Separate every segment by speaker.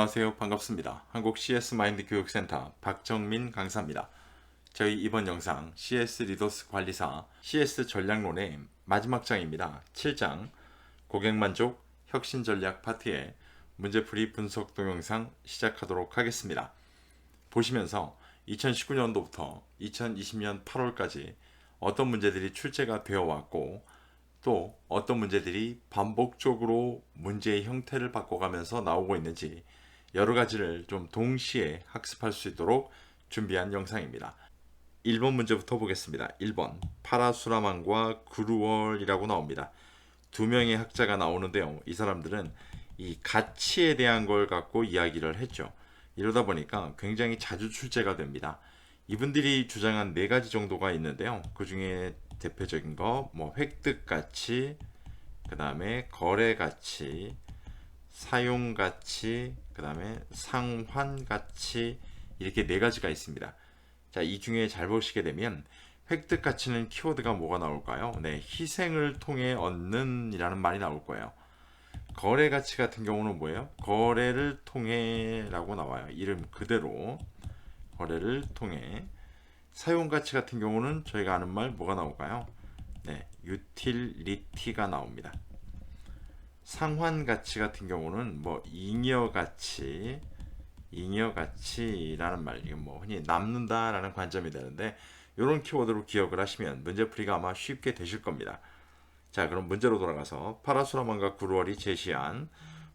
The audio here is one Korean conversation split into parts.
Speaker 1: 안녕하세요. 반갑습니다. 한국 CS 마인드 교육센터 박정민 강사입니다. 저희 이번 영상 CS 리더스 관리사 CS 전략론의 마지막 장입니다. 7장 고객만족 혁신 전략 파트의 문제풀이 분석 동영상 시작하도록 하겠습니다. 보시면서 2019년도부터 2020년 8월까지 어떤 문제들이 출제가 되어 왔고 또 어떤 문제들이 반복적으로 문제의 형태를 바꿔가면서 나오고 있는지 여러 가지를 좀 동시에 학습할 수 있도록 준비한 영상입니다. 1번 문제부터 보겠습니다. 1번 파라수라망과 구루월이라고 나옵니다. 두 명의 학자가 나오는데요. 이 사람들은 이 가치에 대한 걸 갖고 이야기를 했죠. 이러다 보니까 굉장히 자주 출제가 됩니다. 이분들이 주장한 네 가지 정도가 있는데요. 그 중에 대표적인 거, 획득 가치, 그 다음에 거래 가치, 사용 가치, 그 다음에 상환 가치, 이렇게 네 가지가 있습니다. 자, 이 중에 잘 보시게 되면 획득 가치는 키워드가 뭐가 나올까요? 네, 희생을 통해 얻는 이라는 말이 나올 거예요. 거래 가치 같은 경우는 뭐예요? 거래를 통해 라고 나와요. 이름 그대로 거래를 통해. 사용 가치 같은 경우는 저희가 아는 말 뭐가 나올까요? 네, 유틸리티가 나옵니다. 상환 가치 같은 경우는 잉여 가치라는 말, 이건 흔히 남는다라는 관점이 되는데 이런 키워드로 기억을 하시면 문제풀이가 아마 쉽게 되실 겁니다. 자, 그럼 문제로 돌아가서 파라수라망과 구루월이 제시한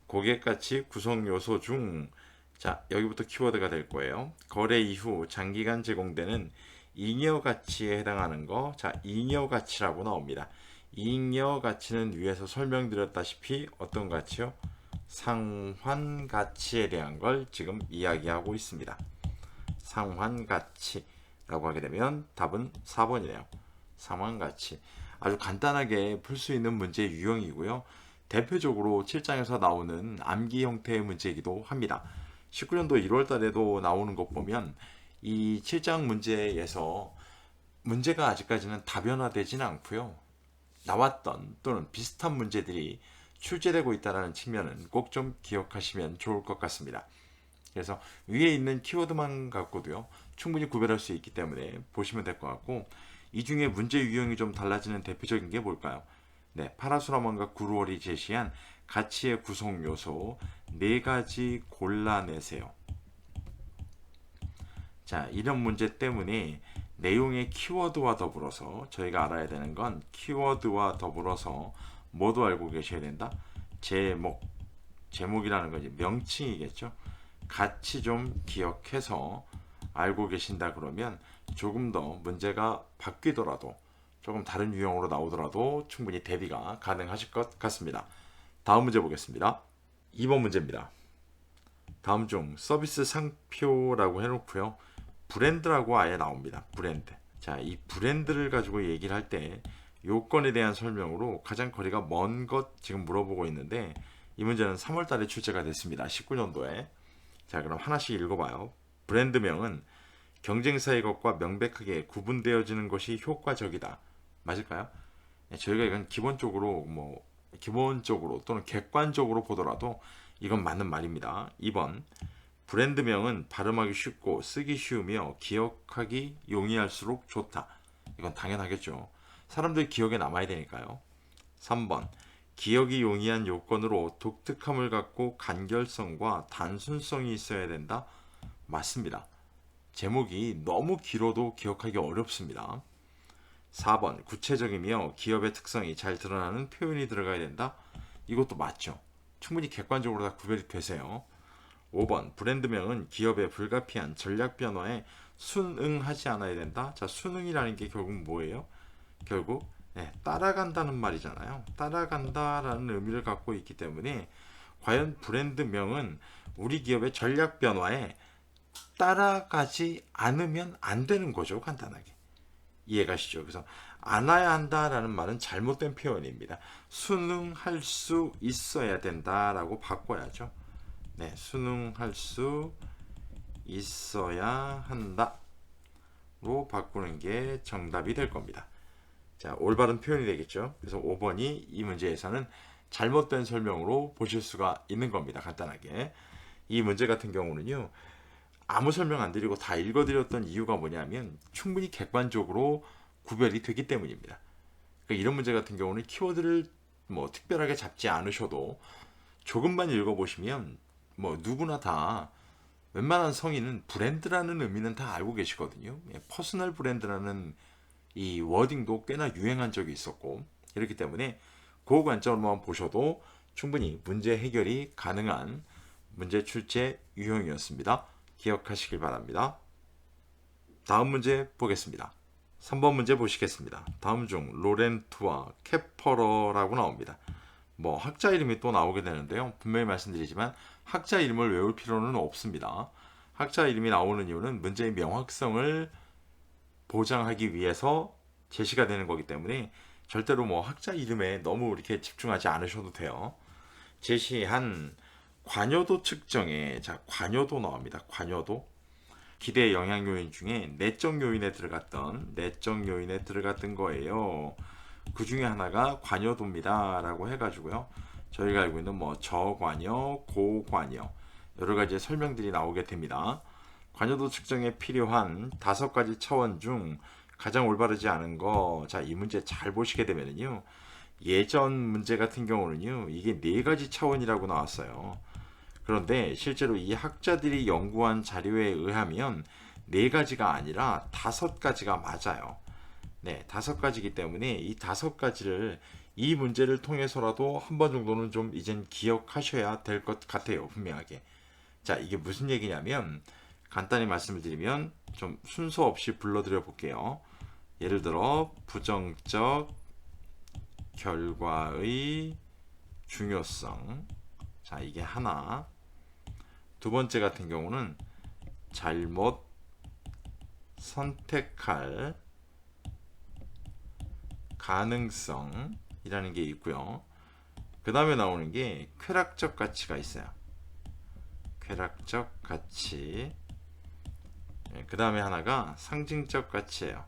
Speaker 1: 고객가치 구성 요소 중, 자, 여기부터 키워드가 될 거예요. 거래 이후 장기간 제공되는 잉여 가치에 해당하는 거, 자, 잉여 가치라고 나옵니다. 잉여 가치는 위에서 설명드렸다시피 어떤 가치요? 상환 가치에 대한 걸 지금 이야기하고 있습니다. 상환 가치라고 하게 되면 답은 4번이네요. 상환 가치. 아주 간단하게 풀 수 있는 문제 유형이고요. 대표적으로 7장에서 나오는 암기 형태의 문제이기도 합니다. 19년도 1월 달에도 나오는 것 보면 이 7장 문제에서 문제가 아직까지는 다변화되지는 않고요. 나왔던 또는 비슷한 문제들이 출제되고 있다는 측면은 꼭 좀 기억하시면 좋을 것 같습니다. 그래서 위에 있는 키워드만 갖고도요, 충분히 구별할 수 있기 때문에 보시면 될 것 같고, 이 중에 문제 유형이 좀 달라지는 대표적인 게 뭘까요? 네, 파라수라망과 구루월이 제시한 가치의 구성 요소 4가지 골라내세요. 자, 이런 문제 때문에 내용의 키워드와 더불어서 저희가 알아야 되는 건 키워드와 더불어서 뭐도 알고 계셔야 된다? 제목이라는 거지 명칭이겠죠. 같이 좀 기억해서 알고 계신다 그러면 조금 더 문제가 바뀌더라도 조금 다른 유형으로 나오더라도 충분히 대비가 가능하실 것 같습니다. 다음 문제 보겠습니다. 2번 문제입니다. 다음 중 서비스 상표라고 해놓고요. 브랜드라고 아예 나옵니다. 브랜드. 자, 이 브랜드를 가지고 얘기를 할 때 요건에 대한 설명으로 가장 거리가 먼 것 지금 물어보고 있는데 이 문제는 3월 달에 출제가 됐습니다. 19년도에. 자, 그럼 하나씩 읽어봐요. 브랜드명은 경쟁사의 것과 명백하게 구분되어지는 것이 효과적이다. 맞을까요? 네, 저희가 이건 기본적으로 또는 객관적으로 보더라도 이건 맞는 말입니다. 2번 브랜드명은 발음하기 쉽고 쓰기 쉬우며 기억하기 용이할수록 좋다. 이건 당연하겠죠. 사람들 기억에 남아야 되니까요. 3번 기억이 용이한 요건으로 독특함을 갖고 간결성과 단순성이 있어야 된다. 맞습니다. 제목이 너무 길어도 기억하기 어렵습니다. 4번 구체적이며 기업의 특성이 잘 드러나는 표현이 들어가야 된다. 이것도 맞죠. 충분히 객관적으로 다 구별이 되세요. 5번 브랜드명은 기업의 불가피한 전략 변화에 순응하지 않아야 된다. 자, 순응이라는 게 결국 뭐예요? 결국 따라간다는 말이잖아요. 따라간다라는 의미를 갖고 있기 때문에 과연 브랜드명은 우리 기업의 전략 변화에 따라가지 않으면 안 되는 거죠. 간단하게 이해가시죠? 그래서 안아야 한다라는 말은 잘못된 표현입니다. 순응할 수 있어야 된다라고 바꿔야죠. 네, 순응할 수 있어야 한다로 바꾸는 게 정답이 될 겁니다. 자, 올바른 표현이 되겠죠. 그래서 5번이 이 문제에서는 잘못된 설명으로 보실 수가 있는 겁니다. 간단하게. 이 문제 같은 경우는요, 아무 설명 안 드리고 다 읽어드렸던 이유가 뭐냐면 충분히 객관적으로 구별이 되기 때문입니다. 그러니까 이런 문제 같은 경우는 키워드를 뭐 특별하게 잡지 않으셔도 조금만 읽어보시면 뭐 누구나 다, 웬만한 성인은 브랜드라는 의미는 다 알고 계시거든요. 퍼스널 브랜드라는 이 워딩도 꽤나 유행한 적이 있었고, 이렇기 때문에 그 관점으로만 보셔도 충분히 문제 해결이 가능한 문제 출제 유형이었습니다. 기억하시길 바랍니다. 다음 문제 보겠습니다. 3번 문제 보시겠습니다. 다음 중 로렌트와 케퍼러라고 나옵니다. 뭐 학자 이름이 또 나오게 되는데요. 분명히 말씀드리지만 학자 이름을 외울 필요는 없습니다. 학자 이름이 나오는 이유는 문제의 명확성을 보장하기 위해서 제시가 되는 거기 때문에 절대로 뭐 학자 이름에 너무 이렇게 집중하지 않으셔도 돼요. 제시한 관여도 측정에, 자, 관여도 나옵니다. 관여도. 기대 영향 요인 중에 내적 요인에 들어갔던 거예요. 그 중에 하나가 관여도입니다 라고 해가지고요, 저희가 알고 있는 뭐 저관여, 고관여 여러 가지 설명들이 나오게 됩니다. 관여도 측정에 필요한 5가지 차원 중 가장 올바르지 않은 거, 자, 이 문제 잘 보시게 되면요, 예전 문제 같은 경우는요, 이게 4가지 차원이라고 나왔어요. 그런데 실제로 이 학자들이 연구한 자료에 의하면 4가지가 아니라 5가지가 맞아요. 네, 5가지이기 때문에 이 5가지를 이 문제를 통해서라도 한 번 정도는 좀 이젠 기억하셔야 될 것 같아요. 분명하게. 자, 이게 무슨 얘기냐면, 간단히 말씀을 드리면 좀 순서 없이 불러드려 볼게요. 예를 들어 부정적 결과의 중요성. 자, 이게 하나. 두 번째 같은 경우는 잘못 선택할 가능성이라는 게 있고요. 그 다음에 나오는 게 쾌락적 가치가 있어요. 쾌락적 가치. 그 다음에 하나가 상징적 가치예요.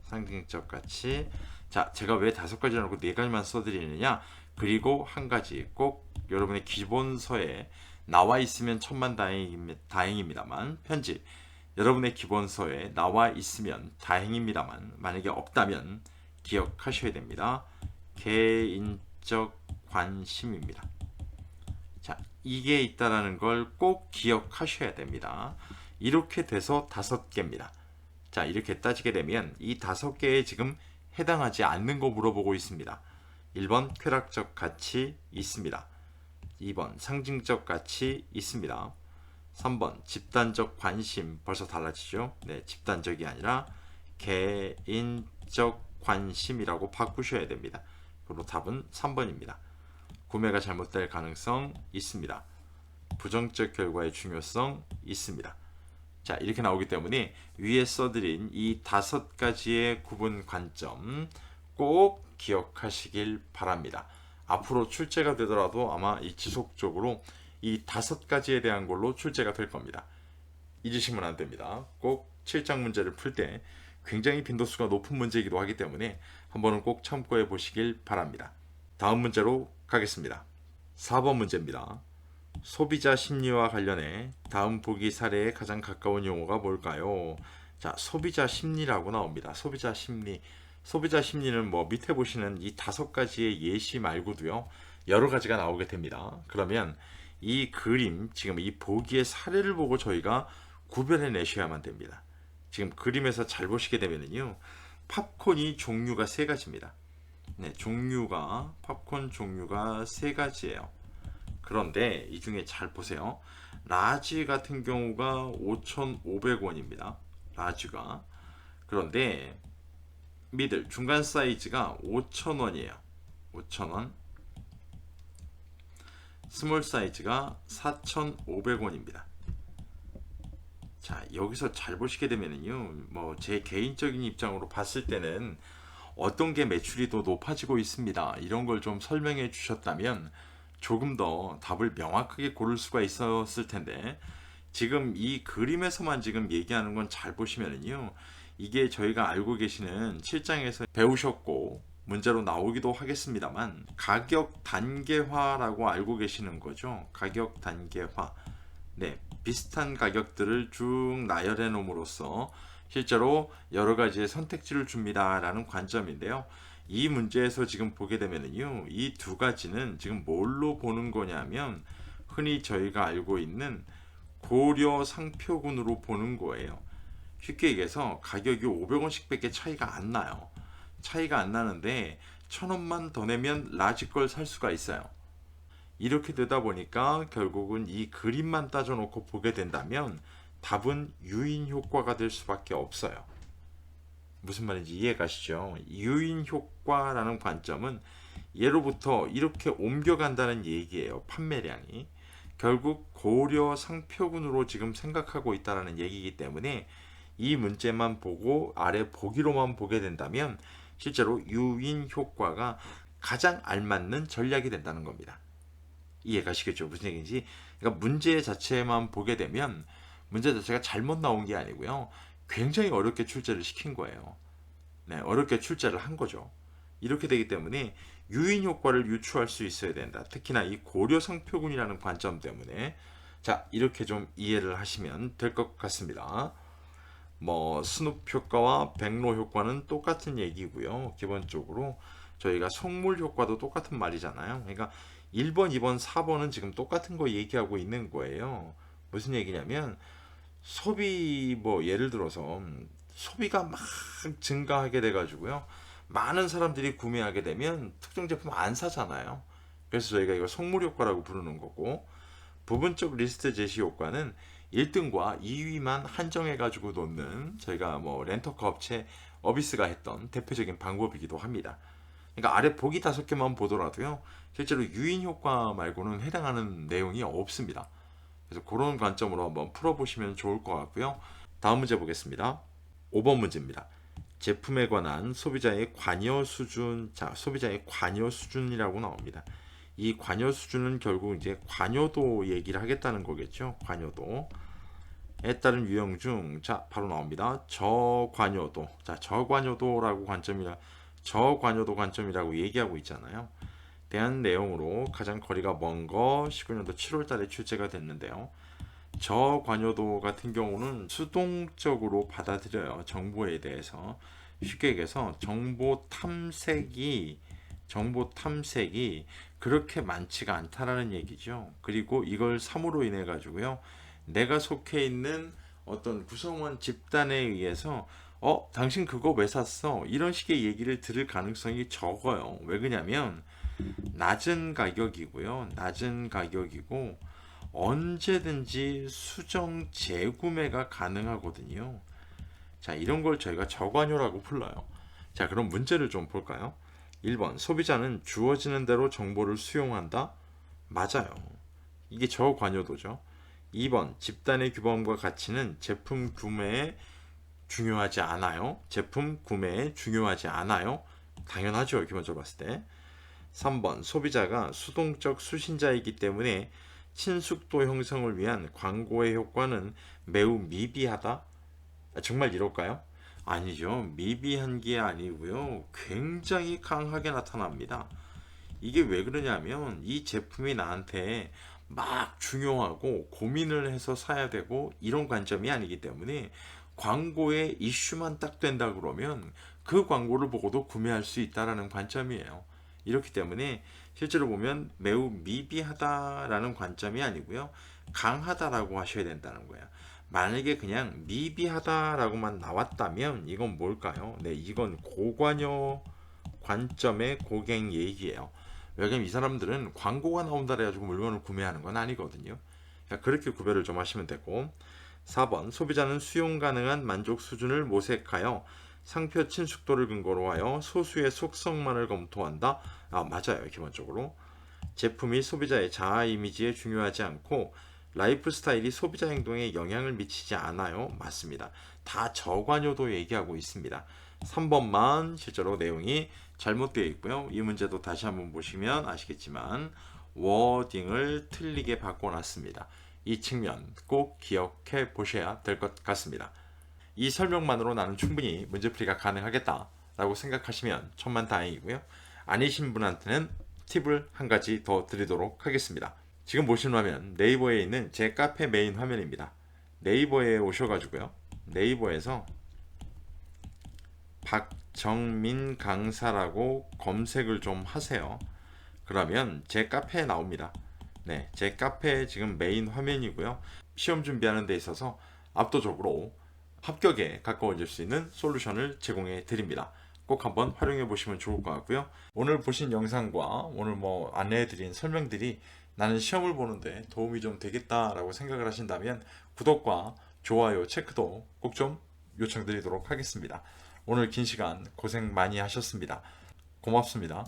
Speaker 1: 상징적 가치. 자, 제가 왜 5가지를 놓고 4가지만 써드리느냐, 그리고 한 가지 꼭 여러분의 기본서에 나와 있으면 천만 다행입니다만, 편집, 여러분의 기본서에 나와 있으면 다행입니다만 만약에 없다면 기억하셔야 됩니다. 개인적 관심입니다. 자, 이게 있다라는 걸 꼭 기억하셔야 됩니다. 이렇게 돼서 5개입니다. 자, 이렇게 따지게 되면 이 5개에 지금 해당하지 않는 거 물어보고 있습니다. 1번 쾌락적 가치 있습니다. 2번 상징적 가치 있습니다. 3번 집단적 관심, 벌써 달라지죠? 네, 집단적이 아니라 개인적 관심이라고 바꾸셔야 됩니다. 그리고 답은 3번입니다. 구매가 잘못될 가능성 있습니다. 부정적 결과의 중요성 있습니다. 자, 이렇게 나오기 때문에 위에 써드린 이 5가지의 구분 관점 꼭 기억하시길 바랍니다. 앞으로 출제가 되더라도 아마 이 지속적으로 이 5가지에 대한 걸로 출제가 될 겁니다. 잊으시면 안 됩니다. 꼭 7장 문제를 풀 때 굉장히 빈도수가 높은 문제이기도 하기 때문에 한번은 꼭 참고해 보시길 바랍니다. 다음 문제로 가겠습니다. 4번 문제입니다. 소비자 심리와 관련해 다음 보기 사례에 가장 가까운 용어가 뭘까요? 자, 소비자 심리라고 나옵니다. 소비자 심리. 소비자 심리는 뭐 밑에 보시는 이 5가지의 예시 말고도요, 여러 가지가 나오게 됩니다. 그러면 이 그림, 지금 이 보기의 사례를 보고 저희가 구별해 내셔야만 됩니다. 지금 그림에서 잘 보시게 되면요, 팝콘이 종류가 3가지입니다. 네, 팝콘 종류가 3가지예요. 그런데 이 중에 잘 보세요. 라지 같은 경우가 5,500원입니다. 라지가. 그런데 미들, 중간 사이즈가 5,000원이에요. 5,000원. 스몰 사이즈가 4,500원입니다. 자, 여기서 잘 보시게 되면요, 뭐 제 개인적인 입장으로 봤을 때는 어떤 게 매출이 더 높아지고 있습니다, 이런 걸 좀 설명해 주셨다면 조금 더 답을 명확하게 고를 수가 있었을 텐데, 지금 이 그림에서만 지금 얘기하는 건 잘 보시면은요, 이게 저희가 알고 계시는 7장에서 배우셨고 문제로 나오기도 하겠습니다만 가격 단계화라고 알고 계시는 거죠. 가격 단계화. 네, 비슷한 가격들을 쭉 나열해 놓음으로써 실제로 여러 가지의 선택지를 줍니다라는 관점인데요. 이 문제에서 지금 보게 되면은요, 이 두 가지는 지금 뭘로 보는 거냐면 흔히 저희가 알고 있는 고려 상표군으로 보는 거예요. 쉽게 얘기해서 가격이 500원씩 밖에 차이가 안 나요. 차이가 안 나는데 1000원만 더 내면 라지 걸 살 수가 있어요. 이렇게 되다 보니까 결국은 이 그림만 따져놓고 보게 된다면 답은 유인 효과가 될 수밖에 없어요. 무슨 말인지 이해가시죠? 유인 효과라는 관점은 예로부터 이렇게 옮겨간다는 얘기예요. 판매량이. 결국 고려 상표군으로 지금 생각하고 있다는 얘기이기 때문에 이 문제만 보고 아래 보기로만 보게 된다면 실제로 유인 효과가 가장 알맞는 전략이 된다는 겁니다. 이해가시겠죠? 무슨 얘기인지. 그러니까 문제 자체만 보게 되면 문제 자체가 잘못 나온 게 아니고요. 굉장히 어렵게 출제를 시킨 거예요. 네, 어렵게 출제를 한 거죠. 이렇게 되기 때문에 유인 효과를 유추할 수 있어야 된다. 특히나 이 고려 상표군이라는 관점 때문에 자, 이렇게 좀 이해를 하시면 될 것 같습니다. 뭐 스눕 효과와 백로 효과는 똑같은 얘기고요. 기본적으로 저희가 속물 효과도 똑같은 말이잖아요. 그러니까 1번, 2번, 4번은 지금 똑같은 거 얘기하고 있는 거예요. 무슨 얘기냐면 소비 뭐 예를 들어서 소비가 막 증가하게 돼 가지고요. 많은 사람들이 구매하게 되면 특정 제품 안 사잖아요. 그래서 저희가 이걸 속물 효과라고 부르는 거고 부분적 리스트 제시 효과는 1등과 2위만 한정해 가지고 놓는 저희가 뭐 렌터카 업체 어비스가 했던 대표적인 방법이기도 합니다. 그러니까 아래 보기 5개만 보더라도요. 실제로 유인 효과 말고는 해당하는 내용이 없습니다. 그래서 그런 관점으로 한번 풀어보시면 좋을 것 같고요. 다음 문제 보겠습니다. 5번 문제입니다. 제품에 관한 소비자의 관여 수준, 자, 소비자의 관여 수준이라고 나옵니다. 이 관여 수준은 결국 이제 관여도 얘기를 하겠다는 거겠죠. 관여도에 따른 유형 중, 자, 바로 나옵니다. 저관여도. 자, 저관여도라고 저관여도 관점이라고 얘기하고 있잖아요. 대한 내용으로 가장 거리가 먼 거 19년도 7월 달에 출제가 됐는데요. 저관여도 같은 경우는 수동적으로 받아들여요. 정보에 대해서. 쉽게 얘기해서 정보 탐색이 그렇게 많지가 않다라는 얘기죠. 그리고 이걸 3으로 인해 가지고요. 내가 속해 있는 어떤 구성원 집단에 의해서 당신 그거 왜 샀어? 이런 식의 얘기를 들을 가능성이 적어요. 왜 그러냐면 낮은 가격이고요. 낮은 가격이고 언제든지 수정 재구매가 가능하거든요. 자, 이런 걸 저희가 저관여라고 불러요. 자, 그럼 문제를 좀 볼까요? 1번, 소비자는 주어지는 대로 정보를 수용한다? 맞아요. 이게 저관여도죠. 2번, 집단의 규범과 가치는 제품 구매에 중요하지 않아요. 제품 구매에 중요하지 않아요. 당연하죠. 기본적으로 봤을 때. 3번, 소비자가 수동적 수신자이기 때문에 친숙도 형성을 위한 광고의 효과는 매우 미비하다? 정말 이럴까요? 아니죠. 미비한 게 아니고요. 굉장히 강하게 나타납니다. 이게 왜 그러냐면 이 제품이 나한테 막 중요하고 고민을 해서 사야 되고 이런 관점이 아니기 때문에 광고에 이슈만 딱 된다 그러면 그 광고를 보고도 구매할 수 있다라는 관점이에요. 이렇기 때문에 실제로 보면 매우 미비하다라는 관점이 아니고요. 강하다라고 하셔야 된다는 거예요. 만약에 그냥 미비하다라고만 나왔다면 이건 뭘까요? 네, 이건 고관여 관점의 고객 얘기예요. 왜냐면 이 사람들은 광고가 나온다 해가지고 물건을 구매하는 건 아니거든요. 그러니까 그렇게 구별을 좀 하시면 되고 4번 소비자는 수용 가능한 만족 수준을 모색하여 상표 친숙도를 근거로 하여 소수의 속성만을 검토한다. 맞아요. 기본적으로 제품이 소비자의 자아 이미지에 중요하지 않고 라이프 스타일이 소비자 행동에 영향을 미치지 않아요. 맞습니다. 다 저관여도 얘기하고 있습니다. 3번만 실제로 내용이 잘못되어 있고요. 이 문제도 다시 한번 보시면 아시겠지만 워딩을 틀리게 바꿔놨습니다. 이 측면 꼭 기억해 보셔야 될 것 같습니다. 이 설명만으로 나는 충분히 문제풀이가 가능하겠다 라고 생각하시면 천만다행이고요. 아니신 분한테는 팁을 한 가지 더 드리도록 하겠습니다. 지금 보시는 화면 네이버에 있는 제 카페 메인 화면입니다. 네이버에 오셔가지고요. 네이버에서 박정민 강사라고 검색을 좀 하세요. 그러면 제 카페에 나옵니다. 네, 제 카페 지금 메인 화면이고요. 시험 준비하는 데 있어서 압도적으로 합격에 가까워질 수 있는 솔루션을 제공해 드립니다. 꼭 한번 활용해 보시면 좋을 것 같고요. 오늘 보신 영상과 오늘 안내해 드린 설명들이 나는 시험을 보는데 도움이 좀 되겠다라고 생각을 하신다면 구독과 좋아요 체크도 꼭 좀 요청드리도록 하겠습니다. 오늘 긴 시간 고생 많이 하셨습니다. 고맙습니다.